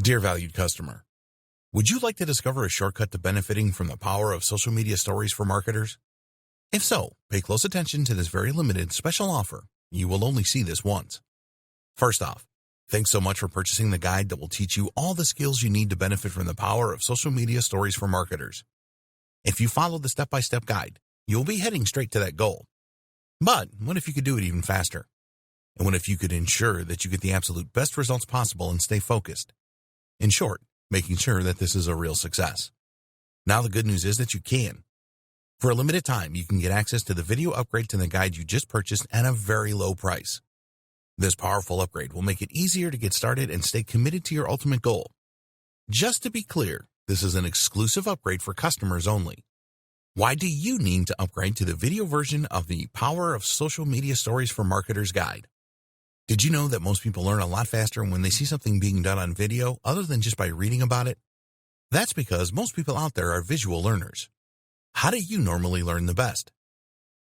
Dear valued customer, would you like to discover a shortcut to benefiting from the power of social media stories for marketers? If so, pay close attention to this very limited special offer. You will only see this once. First off, thanks so much for purchasing the guide that will teach you all the skills you need to benefit from the power of social media stories for marketers. If you follow the step-by-step guide, you'll be heading straight to that goal. But what if you could do it even faster? And what if you could ensure that you get the absolute best results possible and stay focused? In short, making sure that this is a real success. Now the good news is that you can. For a limited time, you can get access to the video upgrade to the guide you just purchased at a very low price. This powerful upgrade will make it easier to get started and stay committed to your ultimate goal. Just to be clear, this is an exclusive upgrade for customers only. Why do you need to upgrade to the video version of the Power of Social Media Stories for Marketers guide? Did you know that most people learn a lot faster when they see something being done on video other than just by reading about it? That's because most people out there are visual learners. How do you normally learn the best?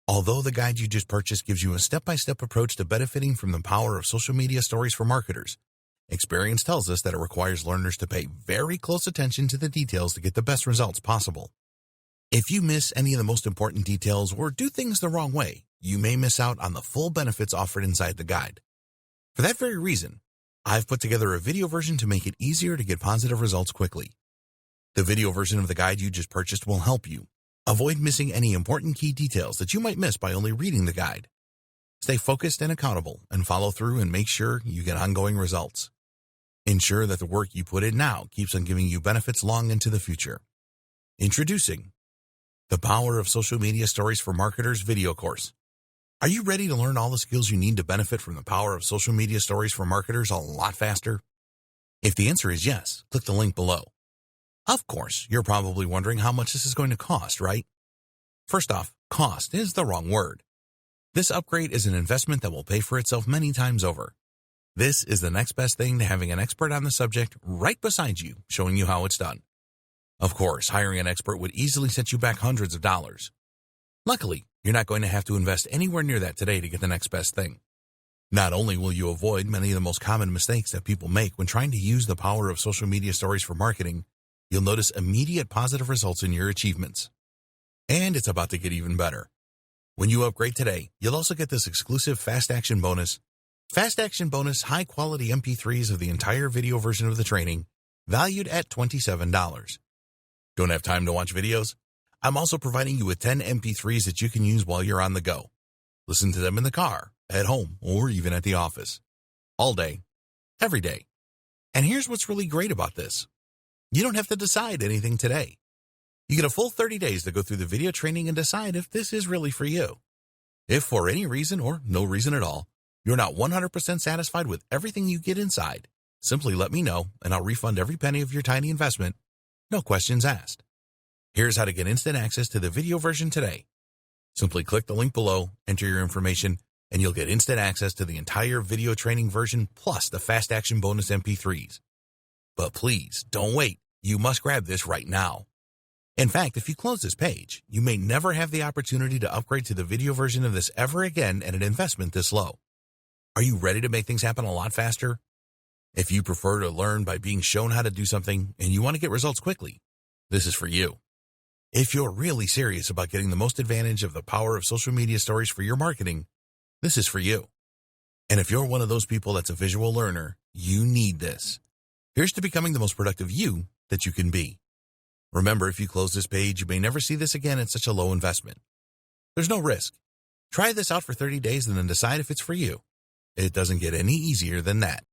Although the guide you just purchased gives you a step-by-step approach to benefiting from the power of social media stories for marketers, experience tells us that it requires learners to pay very close attention to the details to get the best results possible. If you miss any of the most important details or do things the wrong way, you may miss out on the full benefits offered inside the guide. For that very reason, I've put together a video version to make it easier to get positive results quickly. The video version of the guide you just purchased will help you avoid missing any important key details that you might miss by only reading the guide. Stay focused and accountable and follow through and make sure you get ongoing results. Ensure that the work you put in now keeps on giving you benefits long into the future. Introducing the Power of Social Media Stories for Marketers video course. Are you ready to learn all the skills you need to benefit from the power of social media stories for marketers a lot faster? If the answer is yes, click the link below. Of course, you're probably wondering how much this is going to cost, right? First off, cost is the wrong word. This upgrade is an investment that will pay for itself many times over. This is the next best thing to having an expert on the subject right beside you, showing you how it's done. Of course, hiring an expert would easily set you back hundreds of dollars. Luckily, you're not going to have to invest anywhere near that today to get the next best thing. Not only will you avoid many of the most common mistakes that people make when trying to use the power of social media stories for marketing, you'll notice immediate positive results in your achievements. And it's about to get even better. When you upgrade today, you'll also get this exclusive Fast Action Bonus. Fast Action Bonus high-quality MP3s of the entire video version of the training, valued at $27. Don't have time to watch videos? I'm also providing you with 10 MP3s that you can use while you're on the go. Listen to them in the car, at home, or even at the office. All day, every day. And here's what's really great about this. You don't have to decide anything today. You get a full 30 days to go through the video training and decide if this is really for you. If for any reason or no reason at all, you're not 100% satisfied with everything you get inside, simply let me know and I'll refund every penny of your tiny investment. No questions asked. Here's how to get instant access to the video version today. Simply click the link below, enter your information, and you'll get instant access to the entire video training version plus the Fast Action Bonus MP3s. But please, don't wait. You must grab this right now. In fact, if you close this page, you may never have the opportunity to upgrade to the video version of this ever again at an investment this low. Are you ready to make things happen a lot faster? If you prefer to learn by being shown how to do something and you want to get results quickly, this is for you. If you're really serious about getting the most advantage of the power of social media stories for your marketing, this is for you. And if you're one of those people that's a visual learner, you need this. Here's to becoming the most productive you that you can be. Remember, if you close this page, you may never see this again at such a low investment. There's no risk. Try this out for 30 days and then decide if it's for you. It doesn't get any easier than that.